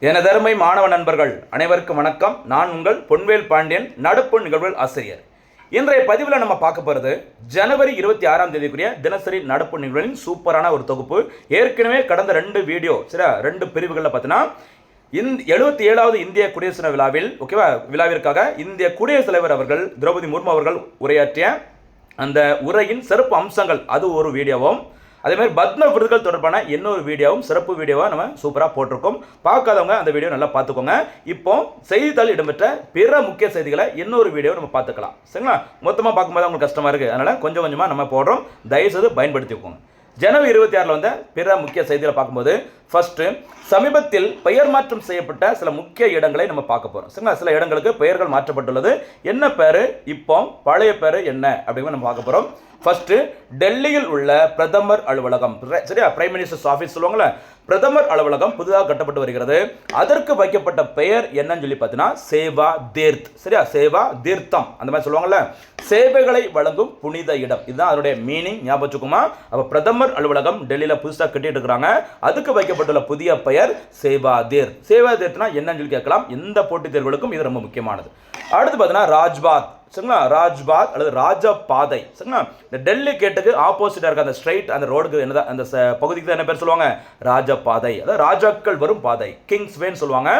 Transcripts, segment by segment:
எனதருமை மாணவ நண்பர்கள் அனைவருக்கும் வணக்கம். நான் உங்கள் பொன்வேல் பாண்டியன், நடப்பு நிகழ்வுகள் ஆசிரியர். இன்றைய பதிவில் நம்ம பார்க்க போகிறது ஜனவரி 26ஆம் தேதிக்குரிய தினசரி நடப்பு நிகழ்வுகளின் சூப்பரான ஒரு தொகுப்பு. ஏற்கனவே கடந்த 2 வீடியோ சரியா 2 பிரிவுகளில் பார்த்தீங்கன்னா 77வது இந்திய குடியரசு தின விழாவில் விழாவிற்காக இந்திய குடியரசுத் தலைவர் அவர்கள் திரௌபதி முர்மு அவர்கள் உரையாற்றிய அந்த உரையின் சிறப்பு அம்சங்கள் அது ஒரு வீடியோவும், அதே மாதிரி பத்ம விருதுகள் தொடர்பான இன்னொரு வீடியோவும் சிறப்பு வீடியோவாக நம்ம சூப்பராக போட்டிருக்கோம். பார்க்காதவங்க அந்த வீடியோ நல்லா பார்த்துக்கோங்க. இப்போ செய்தித்தாள் இடம்பெற்ற பிற முக்கிய செய்திகளை இன்னொரு வீடியோ நம்ம பார்த்துக்கலாம். சரிங்களா? மொத்தமாக பார்க்கும்போது உங்களுக்கு கஷ்டமாக இருக்குது, அதனால் கொஞ்சம் கொஞ்சமாக நம்ம போடுறோம். தயவுசெய்து பயன்படுத்திக்கோங்க. ஜனவரி 26 வந்த பிற முக்கிய செய்திகளை பார்க்கும்போது ஃபர்ஸ்ட் சமீபத்தில் பெயர் மாற்றம் செய்யப்பட்ட சில முக்கிய இடங்களை நம்ம பார்க்க போகிறோம். சரிங்களா? சில இடங்களுக்கு பெயர்கள் மாற்றப்பட்டுள்ளது. என்ன பேர், இப்போ பழைய பேர் என்ன அப்படிங்கிற நம்ம பார்க்க போகிறோம். ஃபர்ஸ்ட் டெல்லியில் உள்ள பிரதமர் அலுவலகம், சரியா, பிரைம் மினிஸ்டர்ஸ் ஆஃபீஸ் சொல்லுவாங்கல்ல, பிரதமர் அலுவலகம் புதிதாக கட்டப்பட்டு வருகிறது. அதற்கு வைக்கப்பட்ட பெயர் என்னன்னு சொல்லி பார்த்தீங்கன்னா சேவா தீர்த். சரியா, சேவா தீர்த்தம் அந்த மாதிரி சொல்லுவாங்கல்ல, சேவைகளை வழங்கும் புனித இடம். இதுதான் அதனுடைய மீனிங். ஞாபகம் வச்சுக்குமா? அப்போ பிரதமர் அலுவலகம் டெல்லியில் புதுசாக கட்டிட்டு இருக்கிறாங்க. அதுக்கு வைக்கப்பட்டுள்ள புதிய பெயர் சேவா தீர்த். சேவா தீர்த்னா என்னன்னு சொல்லி கேட்கலாம். எந்த போட்டித் தேர்வுகளுக்கும் இது ரொம்ப முக்கியமானது. அடுத்து பார்த்தீங்கன்னா ராஜ்பாத். சரிங்களா, ராஜ்பாத் அல்லது ராஜபாதை. சரிங்களா, இந்த டெல்லி கேட்டுக்கு ஆப்போசிட்டாக இருக்க அந்த ஸ்ட்ரைட் அந்த ரோடுக்கு என்னதான் அந்த பகுதிக்கு என்ன பேர் சொல்லுவாங்க? ராஜபாதை, அதாவது ராஜாக்கள் வரும் பாதை, கிங்ஸ் வேன்னு சொல்லுவாங்க.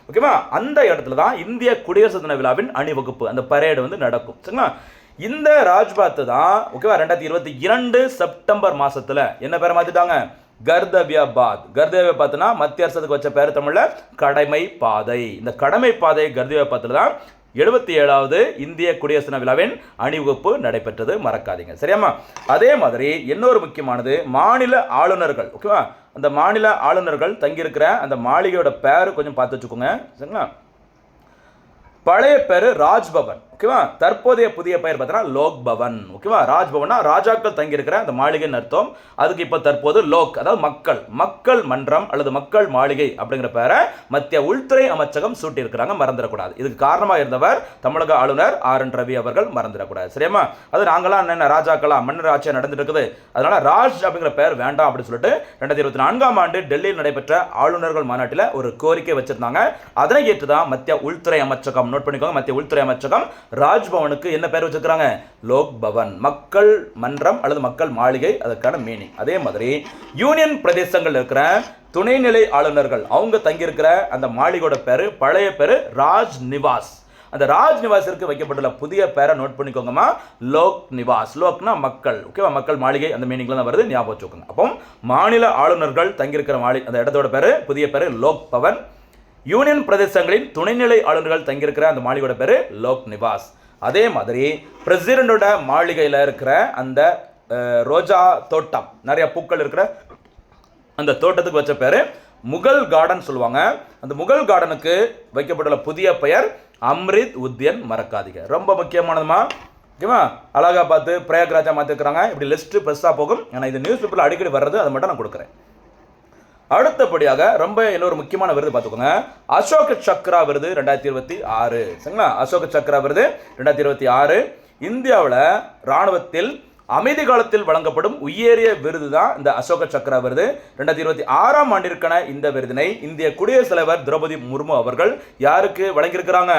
ஓகேவா? அந்த இடத்துல தான் இந்திய குடியரசு தின விழாவின் அணிவகுப்பு அந்த பரேடு வந்து நடக்கும். சரிங்களா, இந்த ராஜ்பாத் தான் ஓகேவா 2022 செப்டம்பர் மாசத்துல என்ன பேரை மாத்திட்டாங்க? கர்தவ்யாபாத். கர்தவ்யாபாத்னா மத்திய அரசுக்கு வச்ச பேர் தமிழ்ல கடமை பாதை. இந்த கடமை பாதை கர்தவ்யாபாத்ல தான் 77வது இந்திய குடியரசு தின விழாவின் அணிவகுப்பு நடைபெற்றது. மறக்காதீங்க. சரியாமா? அதே மாதிரி இன்னொரு முக்கியமானது மாநில ஆளுநர்கள். ஓகேவா? அந்த மாநில ஆளுநர்கள் தங்கியிருக்கிற அந்த மாளிகையோட பேரு கொஞ்சம் பார்த்து வச்சுக்கோங்க. சரிங்களா? பழைய பேரு ராஜ்பவன். ஓகேவா? தற்போதைய புதிய பெயர் பார்த்தீங்கன்னா லோக் பவன். ஓகேவா? ராஜ்பவனா ராஜாக்கள் தங்கியிருக்கிற அந்த மாளிகைன்னு அர்த்தம். அதுக்கு இப்போ தற்போது லோக், அதாவது மக்கள், மக்கள் மன்றம் அல்லது மக்கள் மாளிகை அப்படிங்கிற பேரை மத்திய உள்துறை அமைச்சகம் சூட்டியிருக்கிறாங்க. மறந்துடக்கூடாது. இதுக்கு காரணமாக இருந்தவர் தமிழக ஆளுநர் RN ரவி அவர்கள். மறந்துடக்கூடாது. சரியாமா? அது நாங்களாம் என்ன ராஜாக்களா, மன்னர் ஆட்சியாக நடந்துட்டு இருக்குது, அதனால ராஜ் அப்படிங்கிற பேர் வேண்டாம் அப்படின்னு சொல்லிட்டு 2024ஆம் ஆண்டு டெல்லியில் நடைபெற்ற ஆளுநர்கள் மாநாட்டில் ஒரு கோரிக்கை வச்சிருந்தாங்க. அதனை ஏற்றுதான் மத்திய உள்துறை அமைச்சகம், நோட் பண்ணிக்கோங்க, மத்திய உள்துறை அமைச்சகம் ராஜ்பவனுக்கு என்ன பேர் வச்சிருக்காங்க? லோக் பவன், மக்கள் மன்றம் அல்லது மக்கள் மாளிகை, அதற்கான மீனிங். அதே மாதிரி யூனியன் பிரதேசங்கள் இருக்கிற துணைநிலை ஆளுநர்கள் அவங்க தங்கியிருக்கிற அந்த மாளிகையோட பேரு பழைய பேரு ராஜ் நிவாஸ். அந்த ராஜ் நிவாசிற்கு வைக்கப்பட்டுள்ள புதிய பேரை நோட் பண்ணிக்கோங்கம்மா, லோக் நிவாஸ். லோக்னா மக்கள். ஓகேவா? மக்கள் மாளிகை அந்த மீனிங்ல தான் வருது. ஞாபகம் வச்சுக்கோங்க. அப்போ மாநில ஆளுநர்கள் தங்கியிருக்கிற மாளிகை அந்த இடத்தோட பேரு புதிய பேரு லோக் பவன். யூனியன் பிரதேசங்களின் துணைநிலை ஆளுநர்கள் தங்கியிருக்கிற அந்த மாளிகையோட பேரு லோக் நிவாஸ். அதே மாதிரி பிரசிடண்டோட மாளிகையில் இருக்கிற அந்த ரோஜா தோட்டம், நிறைய பூக்கள் இருக்கிற அந்த தோட்டத்துக்கு வச்ச பேரு முகல் கார்டன் சொல்லுவாங்க. அந்த முகல் கார்டனுக்கு வைக்கப்பட்டுள்ள புதிய பெயர் அம்ரித் உத்யன். மறக்காதீங்க, ரொம்ப முக்கியமானதுமா. ஓகேவா? அழகா பார்த்து பிரயாக்ராஜா மாற்றிருக்கிறாங்க. இப்படி லிஸ்ட் பெருசாக போகும். ஏன்னா இது நியூஸ் பேப்பரில் அடிக்கடி வர்றது, அதை மட்டும் நான் கொடுக்குறேன். அடுத்தபடியாக ரொம்ப இன்னொரு முக்கியமான விருது பார்த்துக்கோங்க, அசோக சக்ரா விருது 2026. சரிங்களா? அசோக சக்ரா விருது 2026 இந்தியாவில் இராணுவத்தில் அமைதி காலத்தில் வழங்கப்படும் உயரிய விருது தான் இந்த அசோக சக்ரா விருது. 2026ஆம் ஆண்டிற்கான இந்த விருதினை இந்திய குடியரசுத் தலைவர் திரௌபதி முர்மு அவர்கள் யாருக்கு வழங்கியிருக்கிறாங்க?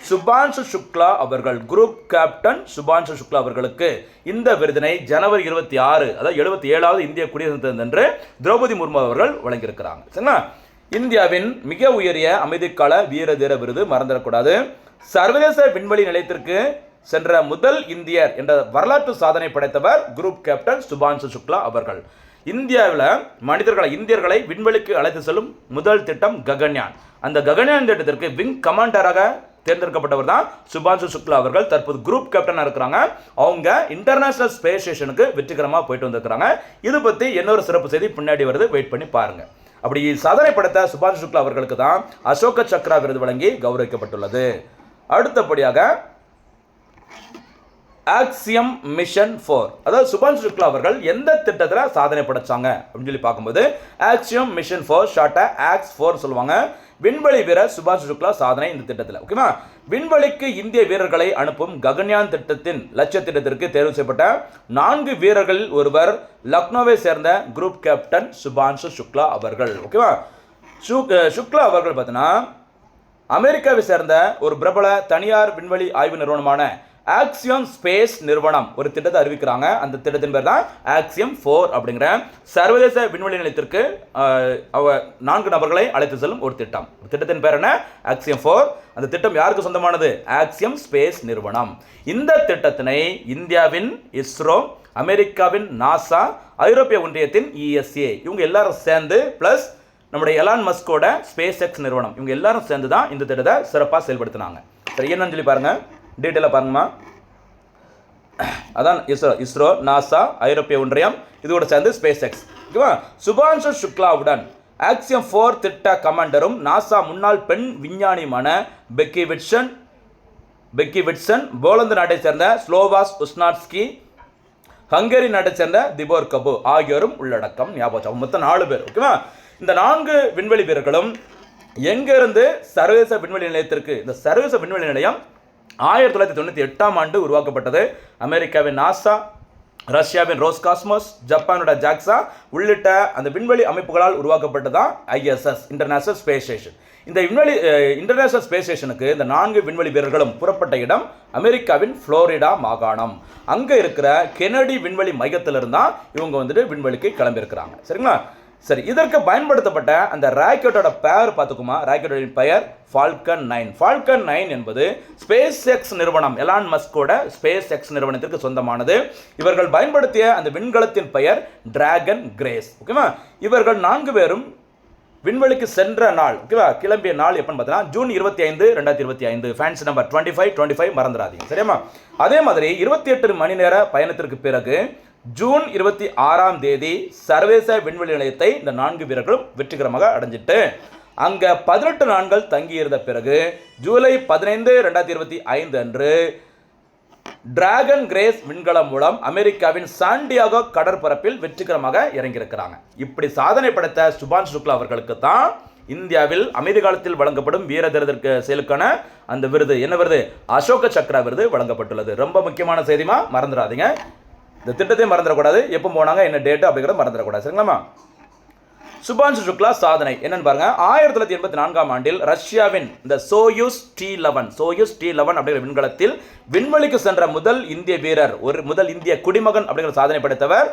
சுபான்ஷு சுக்லா அவர்கள், குரூப் கேப்டன் சுபான்ஷு சுக்லா அவர்களுக்கு இந்த விருதினை ஜனவரி 26 அதாவது 77வது இந்திய குடியரசு தினத்தன்று திரௌபதி முர்மு அவர்கள் வழங்கியிருக்கிறாங்க. சரிங்களா? இந்தியாவின் மிக உயரிய அமைதிக்கால வீர தீர விருது, மறந்துடக்கூடாது. சர்வதேச விண்வெளி நிலையத்திற்கு சென்ற முதல் இந்தியர் என்ற வரலாற்று சாதனை படைத்தவர் குரூப் கேப்டன் சுபான்ஷு சுக்லா அவர்கள். இந்தியாவில் இந்தியர்களை விண்வெளிக்கு அழைத்து செல்லும் முதல் திட்டம் ககன்யான். அந்த ககன்யான் திட்டத்திற்கு விங் கமாண்டராக தேர்ந்தெடுக்கப்பட்டவர் தான் சுபான்ஷு சுக்லா அவர்கள். தற்போது குரூப் கேப்டனாக இருக்கிறாங்க. அவங்க இன்டர்நேஷனல் ஸ்பேஸ் ஸ்டேஷனுக்கு வெற்றிகரமாக போயிட்டு வந்திருக்கிறாங்க. இது பற்றி இன்னொரு சிறப்பு செய்தி பின்னாடி வருது, வெயிட் பண்ணி பாருங்க. அப்படி சாதனை படைத்த சுபான்ஷு சுக்லா அவர்களுக்கு தான் அசோக சக்ரா விருது வழங்கி கௌரவிக்கப்பட்டுள்ளது. அடுத்தபடியாக ஆக்சியம் மிஷன் 4, அதாவது சுபான்ஷு சுக்லா அவர்கள் எந்த திட்டத்தில் சாதனை படைச்சாங்க அப்படின்னு சொல்லி பார்க்கும்போது ஆக்சியம் மிஷன் 4 ஷார்ட்டா ஆக்ஸ் 4 சொல்லுவாங்க. விண்வெளி வீரர் சுபான்ஷு சுக்லா சாதனை இந்த திட்டத்தில். ஓகேவா? விண்வெளிக்கு இந்திய வீரர்களை அனுப்பும் ககன்யான் திட்டத்தின் லட்சிய திட்டத்திற்கு தேர்வு செய்யப்பட்ட 4 வீரர்களில் ஒருவர் லக்னோவை சேர்ந்த குரூப் கேப்டன் சுபான்ஷு சுக்லா அவர்கள். ஓகேவா? சுக்லா அவர்கள் பார்த்தீங்கன்னா அமெரிக்காவை சேர்ந்த ஒரு பிரபல தனியார் விண்வெளி ஆய்வு நிறுவனமான ஆக்சியம் ஸ்பேஸ் நிறுவனம் ஒரு திட்டத்தை அறிவிக்கிறாங்க. அந்த திட்டத்தின் பேர் தான் ஆக்சியம் 4 அப்படிங்கிற சர்வதேச விண்வெளி நிலையத்திற்கு 4 நபர்களை அழைத்து செல்லும் ஒரு திட்டம். திட்டத்தின் பேர் என்ன? ஆக்சியம் 4. அந்த திட்டம் யாருக்கு சொந்தமானது? ஆக்சியம் ஸ்பேஸ் நிறுவனம். இந்த திட்டத்தினை இந்தியாவின் இஸ்ரோ, அமெரிக்காவின் நாசா, ஐரோப்பிய ஒன்றியத்தின் ESA இவங்க எல்லாரும் சேர்ந்து பிளஸ் நம்முடைய எலான் மஸ்கோட ஸ்பேஸ் எக்ஸ் நிறுவனம் இவங்க எல்லாரும் சேர்ந்து தான் இந்த திட்டத்தை சிறப்பாக செயல்படுத்தினாங்க. சரி, என்னன்னு சொல்லி பாருங்க, டீட்டெயிலாக பாருங்கம்மா. அதான் இஸ்ரோ, நாசா, ஐரோப்பிய ஒன்றியம் இதோட சேர்ந்து ஸ்பேஸ் எக்ஸ். ஓகேவா? சுபான்ஷு சுக்லாவுடன் ஆக்சியம் 4 திட்ட கமாண்டரும் நாசா முன்னாள் பெண் விஞ்ஞானியுமான பெக்கி விட்சன், போலந்து நாட்டை சேர்ந்த ஸ்லோவாஸ் உஸ்னாட்ஸ்கி, ஹங்கேரி நாட்டை சேர்ந்த திபோர் கபு ஆகியோரும் உள்ளடக்கம். ஞாபகம், மொத்தம் 4 பேர். ஓகேவா? இந்த 4 விண்வெளி வீரர்களும் எங்கிருந்து சர்வதேச விண்வெளி நிலையத்திற்கு, இந்த சர்வதேச விண்வெளி நிலையம் 1998ஆம் ஆண்டு உருவாக்கப்பட்டது. அமெரிக்காவின் நாசா, ரஷ்யாவின் ரோஸ்காஸ்மோஸ், ஜப்பானோட ஜாக்ஸா உள்ளிட்ட அந்த விண்வெளி அமைப்புகளால் உருவாக்கப்பட்டதான் ISS, இன்டர்நேஷனல் ஸ்பேஸ் ஸ்டேஷன். இந்த விண்வெளி இன்டர்நேஷனல் ஸ்பேஸ் ஸ்டேஷனுக்கு இந்த 4 விண்வெளி வீரர்களும் புறப்பட்ட இடம் அமெரிக்காவின் புளோரிடா மாகாணம். அங்கே இருக்கிற கெனடி விண்வெளி மையத்திலிருந்து தான் இவங்க விண்வெளிக்கு கிளம்பியிருக்கிறாங்க. சரிங்களா? சரி, இதற்கு பயன்படுத்தப்பட்ட அந்த ராக்கெட்டோட பெயர் பார்த்துக்குமா? ராக்கெட்டோட பெயர் ஃபால்கன் 9. ஃபால்கன் 9 என்பது ஸ்பேஸ் எக்ஸ் நிறுவனம், எலான் மஸ்கோட ஸ்பேஸ் எக்ஸ் நிறுவனத்திற்கு சொந்தமானது. இவர்கள் பயன்படுத்திய அந்த விண்கலத்தின் பெயர் டிராகன் கிரேஸ். ஓகேவா? இவர்கள் 4 பேரும் விண்வெளிக்கு சென்ற நாள், ஓகேவா, கிளம்பிய நாள் எப்பன்னு பார்த்தீங்கன்னா ஜூன் 25, 2025. ஃபேன்சி நம்பர் 25 மறந்துடாதீங்க. சரியாமா? அதே மாதிரி 28 மணி நேர பயணத்திற்கு பிறகு ஜூன் 26ஆம் தேதி சர்வதேச விண்வெளி நிலையத்தை இந்த 4 வீரர்களும் வெற்றிகரமாக அடைஞ்சிட்டு அங்கே 18 நாட்கள் தங்கியிருந்த பிறகு ஜூலை 15, 2025 அன்று டிராகன் கிரேஸ் விண்கலம் மூலம் அமெரிக்காவின் சாண்டியாகோ கடற்பரப்பில் வெற்றிகரமாக இறங்கியிருக்கிறாங்க. இப்படி சாதனை படைத்த சுபான்ஷு சுக்லா அவர்களுக்கு தான் இந்தியாவில் அமைதி காலத்தில் வழங்கப்படும் வீர தீர செயலுக்கான அந்த விருது, என்ன விருது? அசோக சக்ரா விருது வழங்கப்பட்டுள்ளது. ரொம்ப முக்கியமான செய்திமா, மறந்துடாதீங்க. இந்த திட்டத்தை மறந்துடக்கூடாது. எப்போ போனாங்க, என்ன டேட்டு அப்படிங்கிறத மறந்துடக்கூடாது. சரிங்களாமா? சுபான்ஷு சுக்லா சாதனை என்னன்னு பாருங்க. 1984ஆம் ஆண்டில் ரஷ்யாவின் இந்த சோயூஸ் T11 அப்படிங்கிற விண்கலத்தில் விண்வெளிக்கு சென்ற முதல் இந்திய வீரர், முதல் இந்திய குடிமகன் அப்படிங்கிற சாதனை படைத்தவர்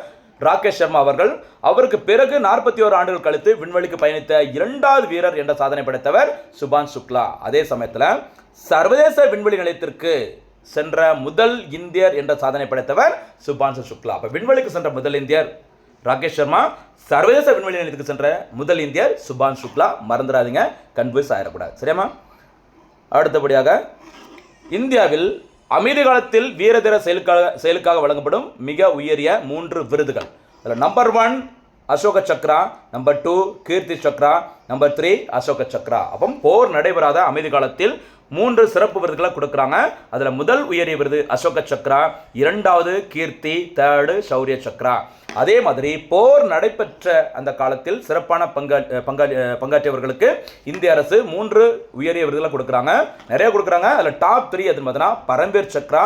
ராகேஷ் சர்மா அவர்கள். அவருக்கு பிறகு 41 ஆண்டுகள் கழித்து விண்வெளிக்கு பயணித்த 2வது வீரர் என்ற சாதனை படைத்தவர் சுபான்ஷு சுக்லா. அதே சமயத்தில் சர்வதேச விண்வெளி நிலையத்திற்கு சென்ற முதல் இந்தியர் என்ற சாதனை படைத்தவர் சுபான்ஷு சுக்லா. அப்ப விண்வெளிக்கு சென்ற முதல் இந்தியர் ராகேஷ் சர்மா, சர்வதேச விண்வெளி நிலையத்துக்கு சென்ற முதல் இந்தியர் சுபான்ஷு சுக்லா. மறந்துடாதீங்க, கன்ஃபியூஸ் ஆயிடக்கூடாது. சரியாமா? அடுத்தபடியாக இந்தியாவில் அமைதி காலத்தில் வீரதீர செயலுக்காக வழங்கப்படும் மிக உயரிய 3 விருதுகள். அதில் number 1 Ashoka Chakra, number 2 Kirti Chakra, number 3 Ashoka Chakra. அப்போ போர் நடைபெறாத அமைதி காலத்தில் 3 சிறப்பு விருதுகளை கொடுக்குறாங்க. அதில் முதல் உயரிய விருது அசோக சக்ரா, 2வது கீர்த்தி, 3rd சௌரிய சக்ரா. அதே மாதிரி போர் நடைபெற்ற அந்த காலத்தில் சிறப்பான பங்காற்றியவர்களுக்கு இந்திய அரசு 3 உயரிய விருதுகளை கொடுக்குறாங்க. நிறைய கொடுக்குறாங்க. அதில் டாப் 3 எதுன்னு பார்த்தீங்கன்னா பரம்வீர் சக்ரா,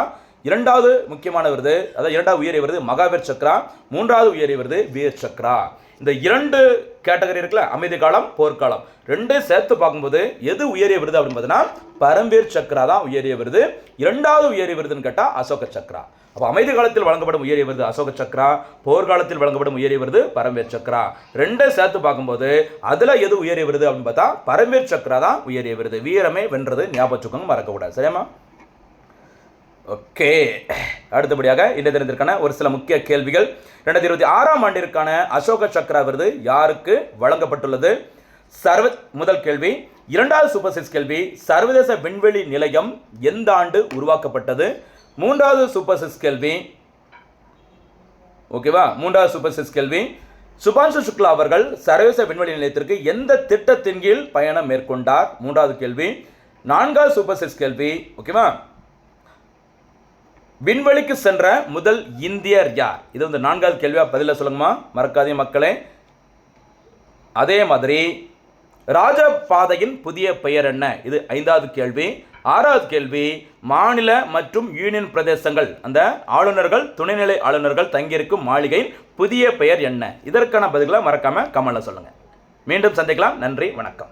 2வது முக்கியமான விருது, அதாவது 2வது உயரிய விருது மகாவீர் சக்ரா, 3வது உயரிய விருது வீர் சக்ரா. இந்த 2 கேட்டகரி இருக்குல்ல, அமைதி காலம், போர்க்காலம், 2 சேர்த்து பார்க்கும்போது எது உயரிய விருது அப்படின்னு பார்த்தீங்கன்னா பரம்வீர் சக்ரா தான் உயரிய விருது. 2வது உயரிய விருதுன்னு கேட்டால் அசோக சக்ரா. அப்போ அமைதி காலத்தில் வழங்கப்படும் உயரிய விருது அசோக சக்ரா, போர்க்காலத்தில் வழங்கப்படும் உயரிய விருது பரம்வீர் சக்ரா. 2 சேர்த்து பார்க்கும்போது அதில் எது உயரிய விருது அப்படின்னு பார்த்தா பரம்வீர் சக்ரா தான் உயரிய விருது. வீரமே வென்றது, ஞாபகம் மறக்கக்கூடாது. சரியாமா? ஓகே, அடுத்தபடியாக இந்த தினத்திற்கான ஒரு சில முக்கிய கேள்விகள். 2026ஆம் ஆண்டிற்கான அசோக சக்ரா விருது யாருக்கு வழங்கப்பட்டுள்ளது? முதல் கேள்வி. 2வது சூப்பர் 6 கேள்வி, சர்வதேச விண்வெளி நிலையம் எந்த ஆண்டு உருவாக்கப்பட்டது? 3வது சூப்பர் 6 கேள்வி, ஓகேவா? 3வது சூப்பர் 6 கேள்வி, சுபான்ஷு சுக்லா அவர்கள் சர்வதேச விண்வெளி நிலையத்திற்கு எந்த திட்டத்தின் கீழ் பயணம் மேற்கொண்டார்? 3வது கேள்வி. 4வது சூப்பர் 6 கேள்வி, ஓகேவா? விண்வெளிக்கு சென்ற முதல் இந்தியர் யார்? இது 4வது கேள்வியா பதில சொல்லுங்கம்மா, மறக்காதீங்க மக்களே. அதே மாதிரி ராஜபாதையின் புதிய பெயர் என்ன? இது 5வது கேள்வி. 6வது கேள்வி, மாநில மற்றும் யூனியன் பிரதேசங்கள் அந்த ஆளுநர்கள், துணைநிலை ஆளுநர்கள் தங்கியிருக்கும் மாளிகையின் புதிய பெயர் என்ன? இதற்கான பதில்களை மறக்காம கமெண்ட்ல சொல்லுங்க. மீண்டும் சந்திக்கலாம். நன்றி, வணக்கம்.